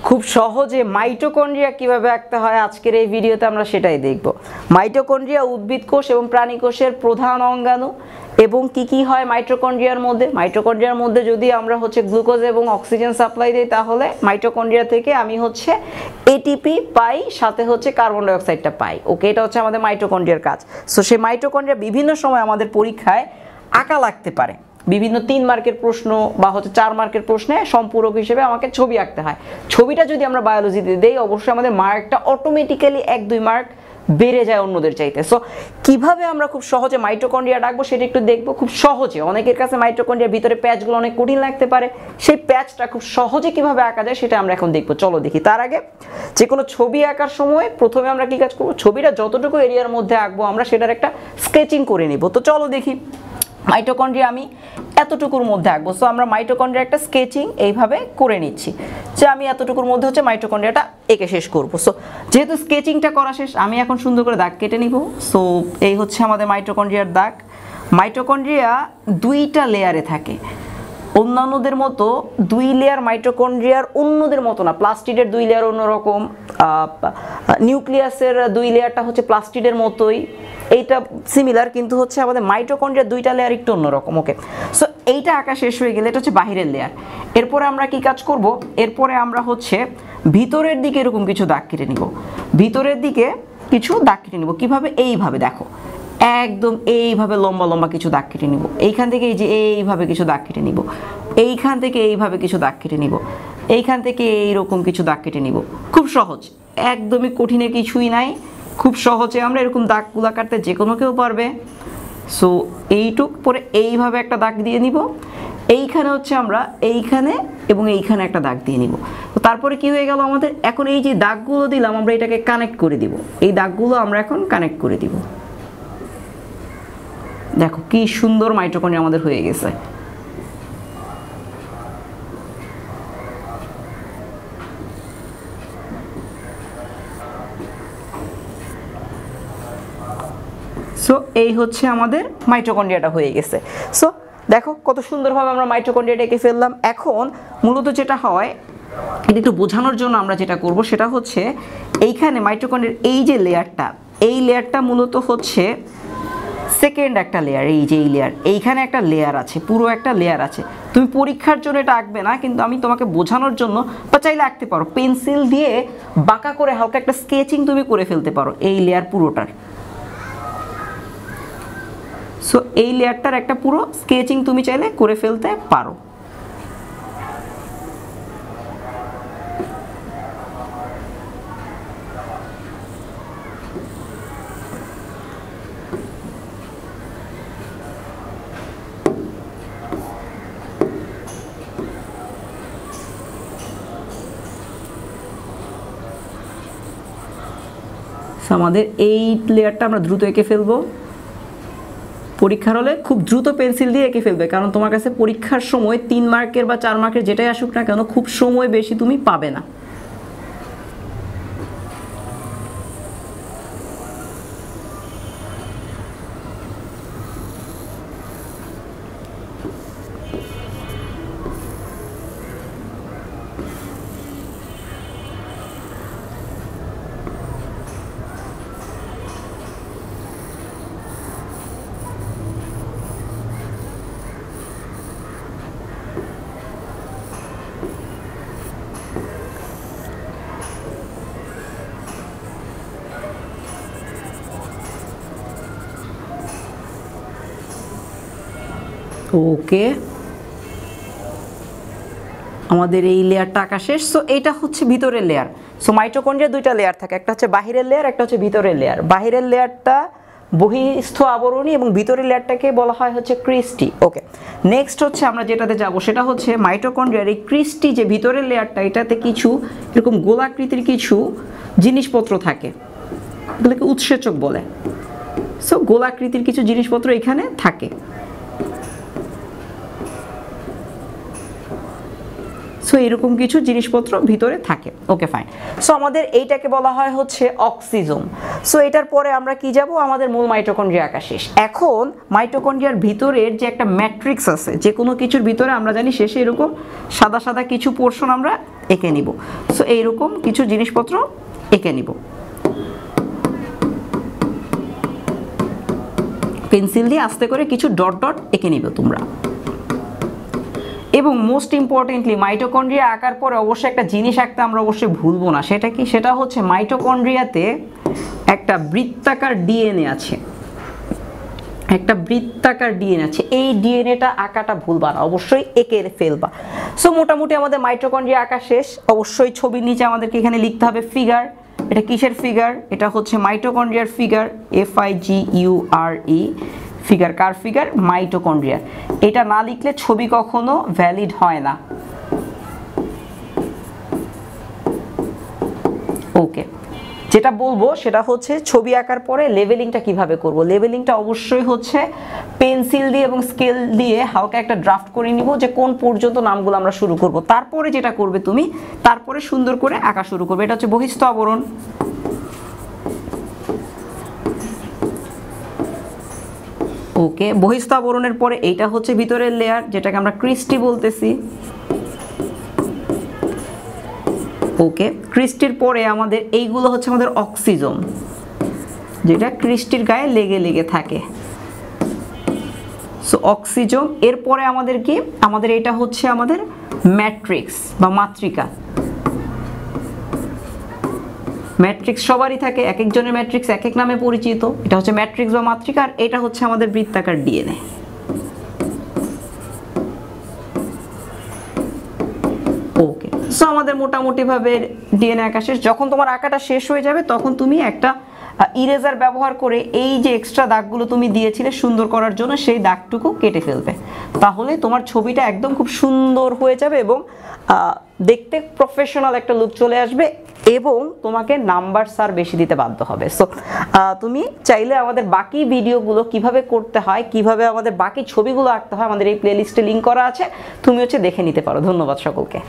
খুব সহজে মাইটোকন্ড্রিয়া কিভাবে আঁকতে হয় আজকের এই ভিডিওতে আমরা সেটাই দেখব। মাইটোকন্ড্রিয়া উদ্ভিদ কোষ এবং প্রাণী কোষের প্রধান অঙ্গাণু এবং কি হয় মাইটোকন্ড্রিয়ার মধ্যে। মাইটোকন্ড্রিয়ার মধ্যে যদি আমরা গ্লুকোজ এবং অক্সিজেন সাপ্লাই দিই তাহলে মাইটোকন্ড্রিয়া থেকে আমি এটিপি পাই, সাথে কার্বন ডাই অক্সাইডটা পাই। ওকে, এটা আমাদের মাইটোকন্ড্রিয়ার কাজ। সো সেই মাইটোকন্ড্রিয়া বিভিন্ন সময় আমাদের পরীক্ষায় আঁকা লাগতে পারে। বিভিন্ন 3 মার্কের প্রশ্ন বা 4 মার্কের প্রশ্নে সম্পূরক হিসেবে আমাকে ছবি আঁকতে হয়। ছবিটা যদি আমরা বায়োলজিতে দেই অবশ্যই আমাদের মার্কটা অটোমেটিক্যালি 1-2 মার্ক বেড়ে যায় অন্যদের চাইতে। সো কিভাবে আমরা খুব সহজে মাইটোকন্ড্রিয়া আঁকবো সেটা একটু দেখবো। খুব সহজে, অনেকের কাছে মাইটোকন্ড্রিয়ার ভিতরে প্যাচগুলো অনেক কঠিন লাগতে পারে, সেই প্যাচটা খুব সহজে কিভাবে আঁকা যায় সেটা আমরা এখন দেখবো। চলো দেখি। তার আগে যে কোনো ছবি আঁকার সময় প্রথমে আমরা কি কাজ করবো, ছবিটা যতটুকু এরিয়ার মধ্যে আঁকবো আমরা সেটার একটা স্কেচিং করে নিব। তো চলো দেখি। মাইটোকন্ড্রিয়া আমি এতটুকুর মধ্যে আঁকবো। সো আমরা মাইটোকন্ড্রিয়া একটা স্কেচিং এইভাবে করে নিচ্ছি যে আমি এতটুকুর মধ্যে মাইটোকন্ড্রিয়াটা এঁকে শেষ করব। সো যেহেতু স্কেচিংটা করা শেষ, আমি এখন সুন্দর করে দাগ কেটে নিব। সো এই আমাদের মাইটোকন্ড্রিয়ার দাগ। মাইটোকন্ড্রিয়া 2টা লেয়ারে থাকে। অন্যান্যদের মতো 2 লেয়ার মাইটোকন্ড্রিয়ার অন্যদের মতো না। প্লাস্টিডের 2 লেয়ার অন্যরকম, নিউক্লিয়াসের 2 লেয়ারটা প্লাস্টিডের মতোই, এইটা সিমিলার, কিন্তু আমাদের মাইটোকন্ড্রিয়ার 2টা লেয়ার একটু অন্যরকম। ওকে, সো এইটা আঁকা শেষ হয়ে গেলে এটা বাহিরের লেয়ার। এরপরে আমরা কি কাজ করব, এরপরে আমরা ভিতরের দিকে এরকম কিছু দাগ কেটে নিব। ভিতরের দিকে কিছু দাগ কেটে নিব কিভাবে, এইভাবে দেখো, একদম এইভাবে লম্বা লম্বা কিছু দাগ কেটে নিব। এইখান থেকে এই যে এইভাবে কিছু দাগ কেটে নিব, এইখান থেকে এইভাবে কিছু দাগ কেটে নিব, এইখান থেকে এইরকম কিছু দাগ কেটে নিব। খুব সহজ, একদমই কঠিনে কিছুই নাই। খুব সহজে আমরা এরকম দাগগুলা কাটতে যে কোনো কেউ পারবে। সো এইটুক পরে এইভাবে একটা দাগ দিয়ে নিব। এইখানে আমরা এইখানে এবং এইখানে একটা দাগ দিয়ে নিব। তো তারপরে কি হয়ে গেল আমাদের, এখন এই যে দাগগুলো দিলাম আমরা এটাকে কানেক্ট করে দিব। এই দাগগুলো আমরা এখন কানেক্ট করে দিব। দেখো কি সুন্দর মাইটোকন্ড্রিয়া আমাদের হয়ে গেছে। সো এই আমাদের মাইটোকন্ড্রিয়াটা হয়ে গেছে। সো দেখো কত সুন্দরভাবে আমরা মাইটোকন্ড্রিয়াটা এঁকে ফেললাম। এখন মূলত যেটা হয়, এটা একটু বোঝানোর জন্য আমরা যেটা করব সেটা এইখানে মাইটোকন্ড্রিয়ার এই যে লেয়ারটা, এই লেয়ারটা মূলত সেকেন্ড একটা লেয়ার। এই যে এই লেয়ার, এইখানে একটা লেয়ার আছে, পুরো একটা লেয়ার আছে। তুমি পরীক্ষার জন্য এটা আঁকবে না, কিন্তু আমি তোমাকে বোঝানোর জন্য, বা চাইলে আঁকতে পারো, পেন্সিল দিয়ে বাঁকা করে হালকা একটা স্কেচিং তুমি করে ফেলতে পারো এই লেয়ার পুরোটার। সো এই লেয়ারটার একটা পুরো স্কেচিং তুমি চাইলে করে ফেলতে পারো। আমাদের এই লেয়ারটা আমরা দ্রুত এঁকে ফেলবো। পরীক্ষার হলে খুব দ্রুত পেন্সিল দিয়ে এঁকে ফেলবে, কারণ তোমার কাছে পরীক্ষার সময় 3 মার্কের বা 4 মার্কের যেটাই আসুক না কেন খুব সময় বেশি তুমি পাবে না। ওকে, আমাদের এই লেয়ারটা আঁকা শেষ। সো এইটা ভিতরের লেয়ার। সো মাইটোকন্ড্রিয়ার 2টা লেয়ার থাকে, একটা বাহিরের লেয়ার, একটা ভিতরের লেয়ার। বাহিরের লেয়ারটা বহিঃস্থ আবরণী এবং ভিতরের লেয়ারটাকে বলা হয় ক্রিস্টি। ওকে, নেক্সট আমরা যেটাতে যাব সেটা মাইটোকন্ড্রিয়ার এই ক্রিস্টি যে ভিতরের লেয়ারটা, এটাতে কিছু এরকম গোলাকৃতির কিছু জিনিসপত্র থাকে, এগুলোকে উৎসেচক বলে। সো গোলাকৃতির কিছু জিনিসপত্র এখানে থাকে। সো এরকম কিছু জিনিসপত্র ভিতরে থাকে। Okay fine. সো আমাদের এইটাকে বলা হয় হচ্ছে অক্সিজোম। সো এটার পরে আমরা কি যাব, আমাদের মূল মাইটোকন্ড্রিয়া আঁকা শেষ। এখন মাইটোকন্ড্রিয়ার ভিতরের যে একটা ম্যাট্রিক্স আছে, যে কোনো কিছুর ভিতরে আমরা জানি শেষে এরকম সাদা সাদা কিছু পোর্শন আমরা এঁকে নিব। সো এইরকম কিছু জিনিসপত্র এঁকে নিব, পেন্সিল দিয়ে আস্তে করে কিছু ডট ডট এঁকে নিবে তোমরা। এবং মোস্ট ইম্পর্টেন্টলি মাইটোকন্ড্রিয়া আঁকার পরে অবশ্যই একটা জিনিস আঁকতে আমরা অবশ্যই ভুলবো না, সেটা কি, সেটা হচ্ছে মাইটোকন্ড্রিয়াতে একটা বৃত্তাকার ডিএনএ আছে, একটা বৃত্তাকার ডিএনএ আছে। এই ডিএনএটা আঁকাটা ভুলবা না, অবশ্যই এঁকে ফেলবা। সো মোটামুটি আমাদের মাইটোকন্ড্রিয়া আঁকা শেষ। অবশ্যই ছবির নিচে আমাদেরকে এখানে লিখতে হবে ফিগার। এটা কিসের ফিগার? এটা হচ্ছে মাইটোকন্ড্রিয়ার ফিগার, FIGURE ফিগার। কার ফিগার? মাইটোকন্ড্রিয়ার। এটা না লিখলে ছবি কখনো ভ্যালিড হয় না। ওকে, যেটা বলবো সেটা হচ্ছে ছবি আঁকার পরে লেভেলিংটা কিভাবে করব। লেভেলিংটা অবশ্যই হচ্ছে পেন্সিল দিয়ে এবং স্কেল দিয়ে হালকা একটা ড্রাফট করে নিব যে কোন পর্যন্ত নামগুলো আমরা শুরু করব। তারপরে যেটা করবে তুমি, তারপরে সুন্দর করে আঁকা শুরু করবে। এটা হচ্ছে বহিস্থ আবরণ। ওকে, বহিস্থ আবরণের পরে এইটা হচ্ছে ভিতরের লেয়ার, যেটাকে আমরা ক্রিস্টি বলতেছি। ওকে, ক্রিস্টির পরে আমাদের এইগুলো হচ্ছে আমাদের অক্সিজোম, যেটা ক্রিস্টির গায়ে লেগে লেগে থাকে। So oxysome. এরপরে আমাদের কি, আমাদের এটা হচ্ছে আমাদের ম্যাট্রিক্স বা মাতৃকা। ম্যাট্রিক্স সবারই থাকে, এক একজনের ম্যাট্রিক্স এক এক নামে পরিচিত। এটা হচ্ছে ম্যাট্রিক্স বা মাতৃকা। আর এটা হচ্ছে আমাদের বৃত্তাকার ডিএনএ। ওকে, সো আমাদের মোটামুটিভাবে ডিএনএ আঁকা শেষ। যখন তোমার আঁকাটা শেষ হয়ে যাবে তখন তুমি একটা ইরেজার ব্যবহার করে এই যে এক্সট্রা দাগগুলো তুমি দিয়েছিলে সুন্দর করার জন্য, সেই দাগটুকু কেটে ফেলবে। তাহলে তোমার ছবিটা একদম খুব সুন্দর হয়ে যাবে এবং দেখতে প্রফেশনাল একটা লুক চলে আসবে এবং তোমাকে নাম্বার স্যার বেশি দিতে বাধ্য হবে। সো তুমি চাইলে আমাদের বাকি ভিডিওগুলো কিভাবে করতে হয়, কিভাবে আমাদের বাকি ছবিগুলো আঁকতে হয়, আমাদের এই প্লেলিস্টে লিঙ্ক করা আছে, তুমি হচ্ছে দেখে নিতে পারো। ধন্যবাদ সকলকে।